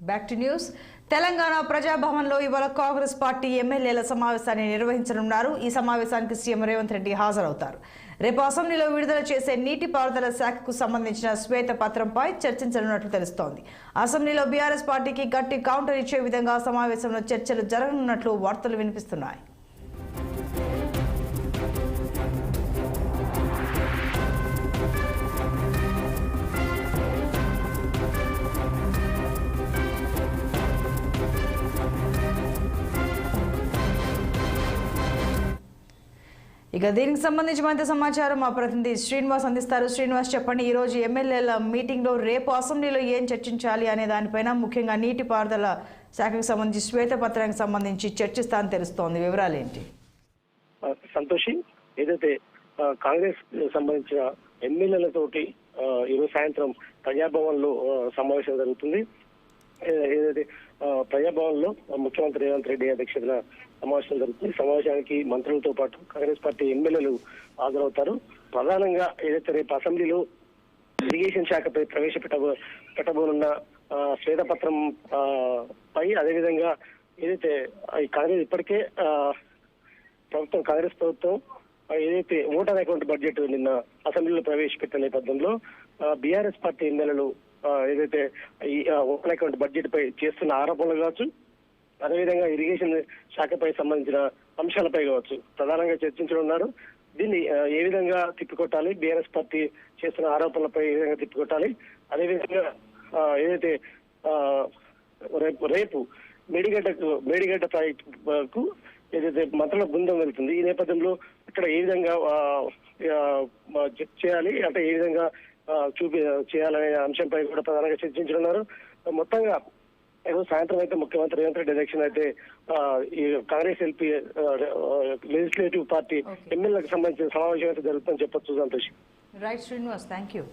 Back to news. Telangana ప్రజాభవన్లో ఇవాళ Congress party ఎమ్మెల్యేల సమావేశాన్ని నిర్వహించనున్నారు. ఈ సమావేశానికి సీఎం రేవంత్ రెడ్డి హాజరవుతారు. రేపు అసెంబ్లీలో విడుదల చేసే నీటిపారుదల శాఖకు సంబంధించిన శ్వేతపత్రంపై చర్చించనున్నట్లు తెలుస్తోంది. అసెంబ్లీలో బీఆర్ఎస్ పార్టీకి గట్టి కౌంటర్ ఇచ్చే విధంగా సమావేశంలో చర్చలు జరగనున్నట్లు వార్తలు వినిపిస్తున్నాయి. ఇక దీనికి సంబంధించి మరింత సమాచారం మా ప్రతినిధి శ్రీనివాస్ అందిస్తారు. శ్రీనివాస్, చెప్పండి, ఈ రోజు ఎమ్మెల్యేల మీటింగ్లో రేపు అసెంబ్లీలో ఏం చర్చించాలి అనే దానిపైన, ముఖ్యంగా నీటిపారుదల శాఖకు సంబంధించి శ్వేతపత్రానికి సంబంధించి చర్చిస్తానని తెలుస్తోంది. వివరాలు ఏంటి? సంతోషి, ఏదైతే కాంగ్రెస్ సంబంధించిన ఎమ్మెల్యేలతోటి ఈరోజు సాయంత్రం ప్రజాభవన్ లో సమావేశం జరుగుతుంది. ఏదైతే ప్రజాభవన్ లో ముఖ్యమంత్రి రేవంత్ రెడ్డి అధ్యక్షతన సమావేశం జరుగుతుంది. సమావేశానికి మంత్రులతో పాటు కాంగ్రెస్ పార్టీ ఎమ్మెల్యేలు హాజరవుతారు. ప్రధానంగా ఏదైతే రేపు అసెంబ్లీలో ఇరిగేషన్ శాఖపై పెట్టబోనున్న శ్వేతపత్రం పై, అదేవిధంగా ఏదైతే కాంగ్రెస్ ఇప్పటికే కాంగ్రెస్ ప్రభుత్వం ఏదైతే ఓటర్ అకౌంట్ బడ్జెట్ నిన్న అసెంబ్లీలో ప్రవేశపెట్టిన నేపథ్యంలో బీఆర్ఎస్ పార్టీ ఎమ్మెల్యేలు ఏదైతే ఈ ఓపెన్ అకౌంట్ బడ్జెట్ పై చేస్తున్న ఆరోపణలు కావచ్చు, అదేవిధంగా ఇరిగేషన్ శాఖపై సంబంధించిన అంశాలపై కావచ్చు ప్రధానంగా చర్చించనున్నారు. దీన్ని ఏ విధంగా తిప్పికొట్టాలి, బీఆర్ఎస్ పార్టీ చేస్తున్న ఆరోపణలపై ఏ విధంగా తిప్పికొట్టాలి, అదేవిధంగా ఏదైతే రేపు మేడిగడ్డ ప్రాజెక్టు ఏదైతే మంత్రుల బృందం వెళ్తుంది, ఈ నేపథ్యంలో ఇక్కడ ఏ విధంగా చేయాలి, అంటే ఏ విధంగా చేయాలనే అంశంపై కూడా ప్రధానంగా చర్చించనున్నారు. మొత్తంగా ఈరోజు సాయంత్రం అయితే ముఖ్యమంత్రి రేవంత్ రెడ్డి అధ్యక్షుడు అయితే ఈ కాంగ్రెస్ ఎల్పీ లెజిస్లేటివ్ పార్టీ ఎమ్మెల్యేలకు సంబంధించిన సమావేశం అయితే జరుగుతుందని చెప్పొచ్చు. Santosh. Right Srinivas, thank you.